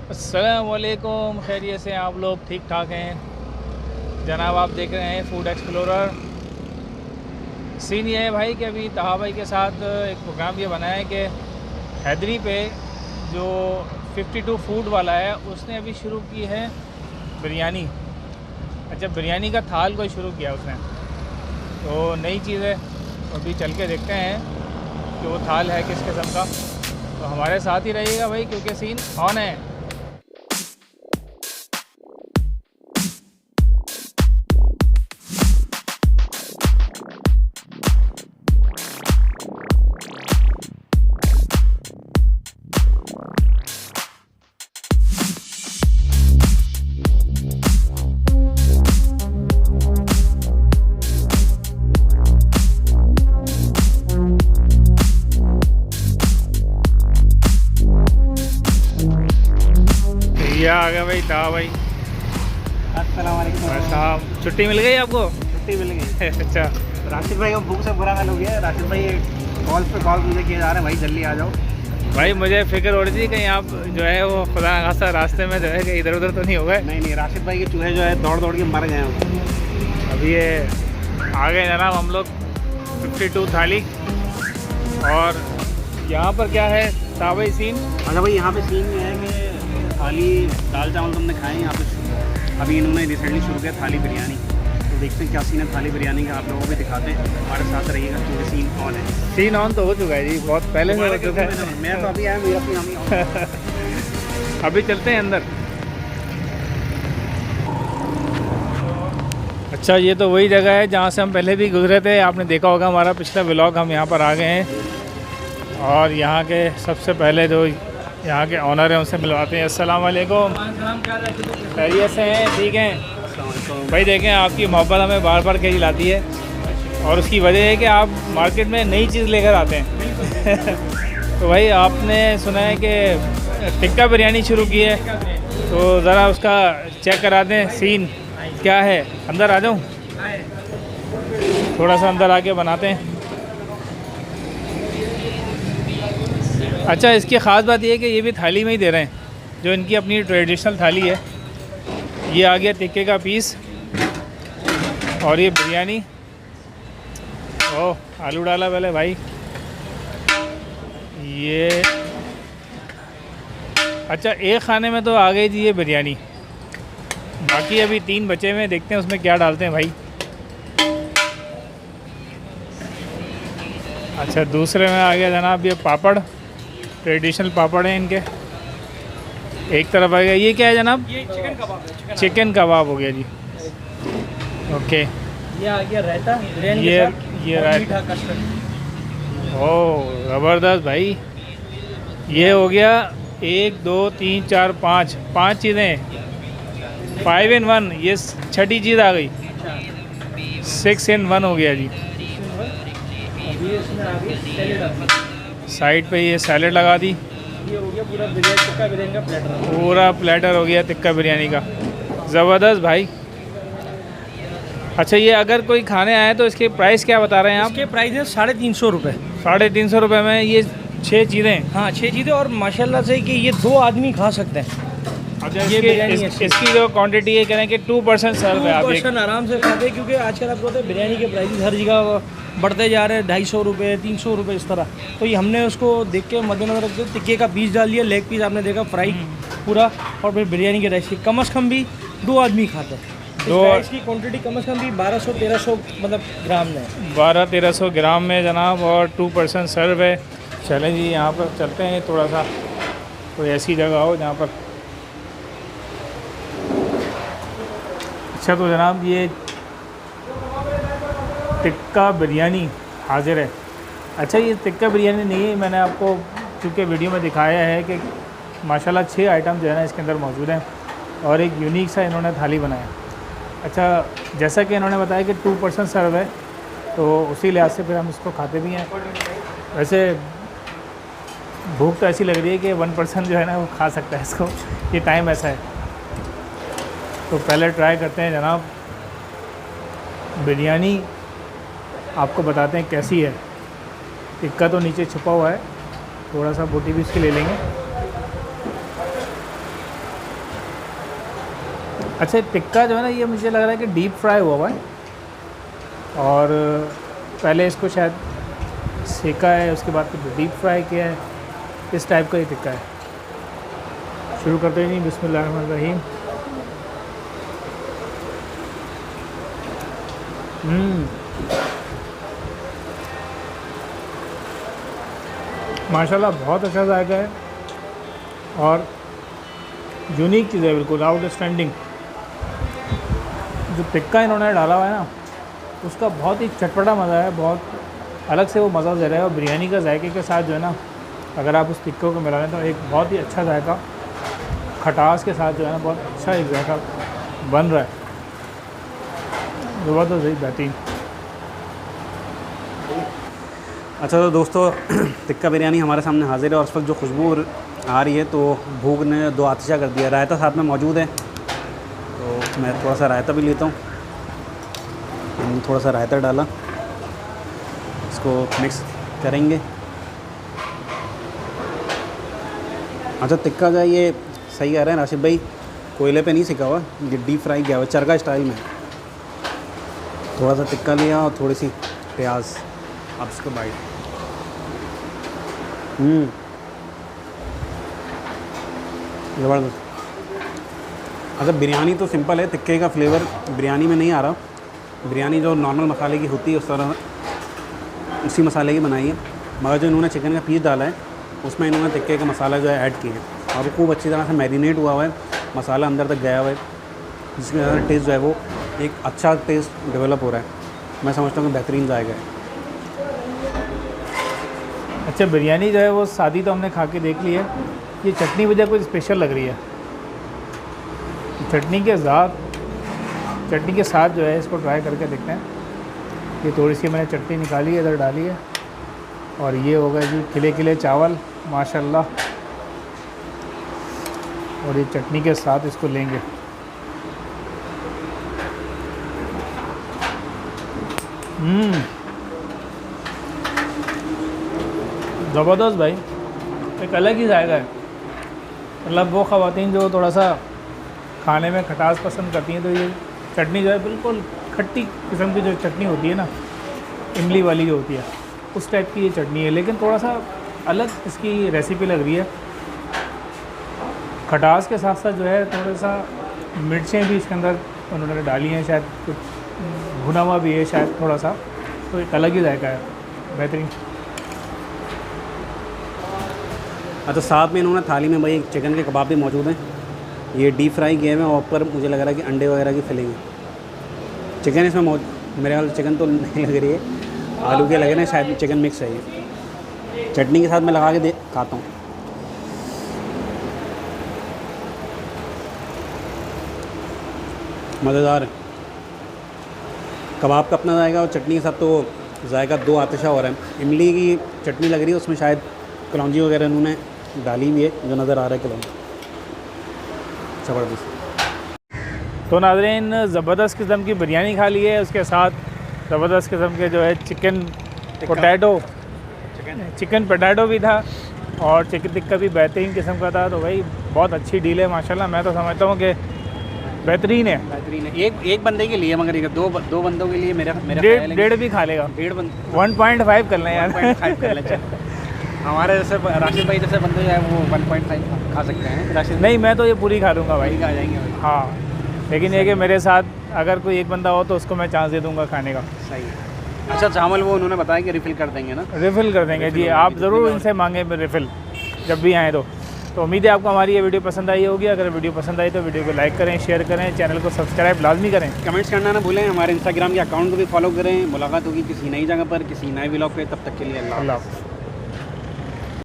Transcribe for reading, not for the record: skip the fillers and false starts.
अस्सलामुअलैकुम, खैरियत से आप लोग ठीक ठाक हैं जनाब। आप देख रहे हैं फूड एक्सप्लोरर। सीन ये है भाई कि अभी तहा भाई के साथ एक प्रोग्राम ये बना है कि हैदरी पे जो 52 फूड वाला है उसने अभी शुरू की है बिरयानी। अच्छा, बिरयानी का थाल कोई शुरू किया उसने, तो नई चीज़ है। तो अभी चल के देखते हैं कि वो थाल है किस किस्म का। तो हमारे साथ ही रहिएगा भाई, क्योंकि सीन ऑन है। ये आ गया भाई तहा भाई। अस्सलाम वालेकुम साहब, छुट्टी मिल गई आपको? छुट्टी मिल गई। अच्छा राशिद भाई को भूख से बुरा हाल हो गया है। राशिद भाई कॉल पे कॉल मुझे किए जा रहे हैं, भाई जल्दी आ जाओ। भाई, मुझे फिक्र हो रही थी कहीं आप जो है वो खुदा न खास्ता रास्ते में जो है कि इधर उधर तो नहीं हो गए। नहीं, राशिद भाई के चूहे जो है दौड़ दौड़ के मर गए हैं। अभी ये आ गए जनाब हम लोग 52 थाली। और यहाँ पर क्या है तहा भाई सीन? अच्छा भाई, यहाँ पे सीन ये है कि थाली दाल चावल तो हमने खाए यहाँ पे। अभी इन्होंने रिसेंटली शुरू किया थाली बिरयानी, तो देखते हैं क्या सीन है थाली बिरयानी का, आप लोगों को भी दिखाते हैं। हमारे साथ रहिएगा क्योंकि सीन ऑन है। सीन ऑन तो हो चुका है जी, बहुत पहले से हो चुका है। मैं तो अभी आया, मेरा अपनी हम ही अभी चलते हैं अंदर। अच्छा, ये तो वही जगह है जहाँ से हम पहले भी गुजरे थे। आपने देखा होगा हमारा पिछला व्लॉग, हम यहाँ पर आ गए हैं। और यहाँ के सबसे पहले जो यहाँ के ऑनर हैं उनसे मिलवाते हैं। अस्सलाम वालेकुम, खैरियत से हैं? ठीक हैं भाई। देखें, आपकी मोहब्बत हमें बार बार कहीं लाती है, और उसकी वजह है कि आप मार्केट में नई चीज़ लेकर आते हैं। तो भाई, आपने सुना है कि टिक्का बिरयानी शुरू की है, तो ज़रा उसका चेक करा दें सीन क्या है। अंदर आ जाऊँ? थोड़ा सा अंदर आके बनाते हैं। अच्छा, इसकी ख़ास बात यह है कि ये भी थाली में ही दे रहे हैं, जो इनकी अपनी ट्रेडिशनल थाली है। ये आ गया टिक्के का पीस, और ये बिरयानी। ओह, आलू डाला पहले भाई। ये अच्छा, एक खाने में तो आ गई थी ये बिरयानी, बाकी अभी 3 बचे हुए हैं, देखते हैं उसमें क्या डालते हैं भाई। अच्छा, दूसरे में आ गया जनाब ये पापड़, ट्रेडिशनल पापड़ हैं इनके। एक तरफ आ गया, ये क्या है जनाब? ये चिकन कबाब है। चिकन कबाब हो गया जी। ओके, ये आ गया रायता बिरयानी ये के साथ, ये और रायता। मीठा कस्टर्ड। ओह, ज़बरदस्त भाई। ये हो गया 1 2 3 4 5 चीज़ें, 5 in 1। ये छठी चीज़ आ गई, 6 in 1 हो गया जी। अभी इसमें आ गई सैलेड। साइड पे ये सैलेड लगा दी। ये हो गया पूरा बिरयानी, टिक्का बिरयानी का प्लेटर। पूरा प्लेटर हो गया टिक्का बिरयानी का। ज़बरदस्त भाई। अच्छा, ये अगर कोई खाने आए तो इसके प्राइस क्या बता रहे हैं आप? इसके प्राइस है 350 रुपये। 350 रुपये में ये 6 चीज़ें। हाँ, 6 चीज़ें, और माशाल्लाह से कि ये 2 आदमी खा सकते हैं। अच्छा, ये बिरयानी है। इसकी जो क्वांटिटी है, कह रहे हैं कि 2% सर्व है। आप 2% आराम से खाते हैं, क्योंकि आजकल आपको पता है बिरयानी के प्राइस हर जगह बढ़ते जा रहे हैं, 250 रुपये 300 रुपये इस तरह। तो ये हमने उसको देख के मद्देनजर रखते टिक्के का पीस डाल दिया, लेग पीस आपने देखा फ्राई पूरा, और फिर बिरयानी के राइस की कम अज़ कम भी 2 आदमी खाते हैं। दो राइस की क्वांटिटी कम अज़ कम भी 1200-1300 मतलब ग्राम में है। 1200-1300 ग्राम में जनाब, और 2% सर्व है। चलें जी, यहाँ पर चलते हैं। थोड़ा सा कोई ऐसी जगह हो जहाँ पर। अच्छा, तो जनाब ये टिक्का बिरयानी हाजिर है। अच्छा, ये टिक्का बिरयानी नहीं है, मैंने आपको चूँकि वीडियो में दिखाया है कि माशाल्लाह 6 आइटम जो है ना इसके अंदर मौजूद हैं, और एक यूनिक सा इन्होंने थाली बनाया। अच्छा, जैसा कि इन्होंने बताया कि 2% सर्व है, तो उसी लिहाज से फिर हम इसको खाते भी हैं। वैसे भूख तो ऐसी लग रही है कि 1% जो है ना वो खा सकता है इसको, ये टाइम ऐसा है। तो पहले ट्राई करते हैं जनाब बिरयानी, आपको बताते हैं कैसी है। टिक्का तो नीचे छुपा हुआ है, थोड़ा सा बोटी भी इसकी ले लेंगे। अच्छा टिक्का जो है ना ये मुझे लग रहा है कि डीप फ्राई हुआ है और पहले इसको शायद सेका है, उसके बाद फिर डीप फ्राई किया है, इस टाइप का ही टिक्का है। शुरू करते हैं जी, बिस्मिल्लाहिर्रहमानिर्रहीम। माशाल्लाह बहुत अच्छा जायका है और यूनिक चीज़ है, बिल्कुल आउटस्टैंडिंग। जो टिक्का इन्होंने डाला हुआ है ना उसका बहुत ही चटपटा मज़ा है, बहुत अलग से वो मज़ा दे रहा है। और बिरयानी का जायके के साथ जो है ना अगर आप उस टिक्कों को मिला लें तो एक बहुत ही अच्छा जायका खटास के साथ जो है ना बहुत अच्छा एक जायका बन रहा है, ज़बरदस्त बेहतरीन। अच्छा तो दोस्तों टिक्का बिरयानी हमारे सामने हाजिर है और उस वक्त जो खुशबू आ रही है तो भूख ने दो आतिशा कर दिया। रायता साथ में मौजूद है तो मैं थोड़ा सा रायता भी लेता हूँ। हमने थोड़ा सा रायता डाला, इसको मिक्स करेंगे। अच्छा टिक्का जो है ये सही कह रहे हैं राशिद भाई, कोयले पे नहीं सिका हुआ, ये डीप फ्राई किया हुआ चरखा स्टाइल में। थोड़ा सा टिक्का लिया और थोड़ी सी प्याज, अब इसको बाइट। ज़बरदस्त। अच्छा बिरयानी तो सिंपल है, टिक्के का फ्लेवर बिरयानी में नहीं आ रहा। बिरयानी जो नॉर्मल मसाले की होती है उस तरह उसी मसाले की बनाई है, मगर जो इन्होंने चिकन का पीस डाला है उसमें इन्होंने टिक्के का मसाला जो है ऐड किया है और वो खूब अच्छी तरह से मैरिनेट हुआ हुआ है, मसाला अंदर तक गया हुआ है, जिसके अंदर टेस्ट जो है वो एक अच्छा टेस्ट डेवलप हो रहा है। मैं समझता हूँ कि बेहतरीन जाएगा है। अच्छा बिरयानी जो है वो सादी तो हमने खा के देख ली है, ये चटनी वजह कुछ स्पेशल लग रही है। चटनी के साथ जो है इसको ट्राई करके देखते हैं। ये थोड़ी सी मैंने चटनी निकाली है, इधर डाली है और ये हो गए जी खिले खिले चावल माशाल्लाह, और ये चटनी के साथ इसको लेंगे। ज़बरदस्त भाई, एक अलग ही जायका है। मतलब वो ख़वातीन जो थोड़ा सा खाने में खटास पसंद करती हैं तो ये चटनी जो है बिल्कुल खट्टी किस्म की जो चटनी होती है ना, इमली वाली जो होती है उस टाइप की ये चटनी है, लेकिन थोड़ा सा अलग इसकी रेसिपी लग रही है। खटास के साथ साथ जो है थोड़ा सा मिर्चें भी इसके अंदर उन्होंने डाली हैं, शायद कुछ भुना हुआ भी है शायद थोड़ा सा, तो एक अलग ही जायका है, बेहतरीन। अच्छा साथ में इन्होंने थाली में भाई चिकन के कबाब भी मौजूद हैं, ये डीप फ्राई किए हुए हैं और ऊपर मुझे लग रहा है कि अंडे वगैरह की फिलिंग है। चिकन इसमें मेरे ख्याल चिकन तो नहीं लग रही है, आलू के लग रहे हैं, शायद चिकन मिक्स है ये। चटनी के साथ मैं लगा के खाता हूँ। मज़ेदार है। कबाब का अपना जाएगा और चटनी के साथ तो जायका दो आतिशा हो रहा है। इमली की चटनी लग रही है, उसमें शायद कलौंजी वगैरह उन्होंने डाली हुई है, जो नज़र आ रहा है कलौंजी। ज़बरदस्त। तो नाज़रीन ज़बरदस्त किस्म की बिरयानी खा ली है, उसके साथ ज़बरदस्त किस्म के जो है चिकन पोटैटो भी था और चिकन टिक्का भी बेहतरीन किस्म का था। तो भाई बहुत अच्छी डील है माशाल्लाह, मैं तो समझता हूँ कि बेहतरीन है। बेहतरीन है। एक बंदे के लिए, मगर दो बंदों के लिए मेरा डेढ़ भी खा लेगा। 1.5 कर लें यार। 1.5 कर लें। हमारे जैसे राशिद भाई जैसे बंदे हैं वो 1.5 खा सकते हैं। राशिद नहीं, मैं तो ये पूरी खा लूँगा भाई। खा जाएंगे भाई। हाँ, लेकिन ये कि मेरे साथ अगर कोई एक बंदा हो तो उसको मैं चांस दे दूँगा खाने का। सही है। अच्छा चावल वो उन्होंने बताया कि रिफ़िल कर देंगे ना? रिफ़िल कर देंगे जी, आप ज़रूर इनसे मांगें रिफ़िल जब भी आएँ तो उम्मीद है आपको हमारी ये वीडियो पसंद आई होगी। अगर वीडियो पसंद आई तो वीडियो को लाइक करें, शेयर करें, चैनल को सब्सक्राइब लाजमी करें, कमेंट्स करना ना भूलें। हमारे इंस्टाग्राम के अकाउंट को भी फॉलो करें। मुलाकात होगी किसी नई जगह पर, किसी नए व्लॉग पे। तब तक के लिए अल्लाह।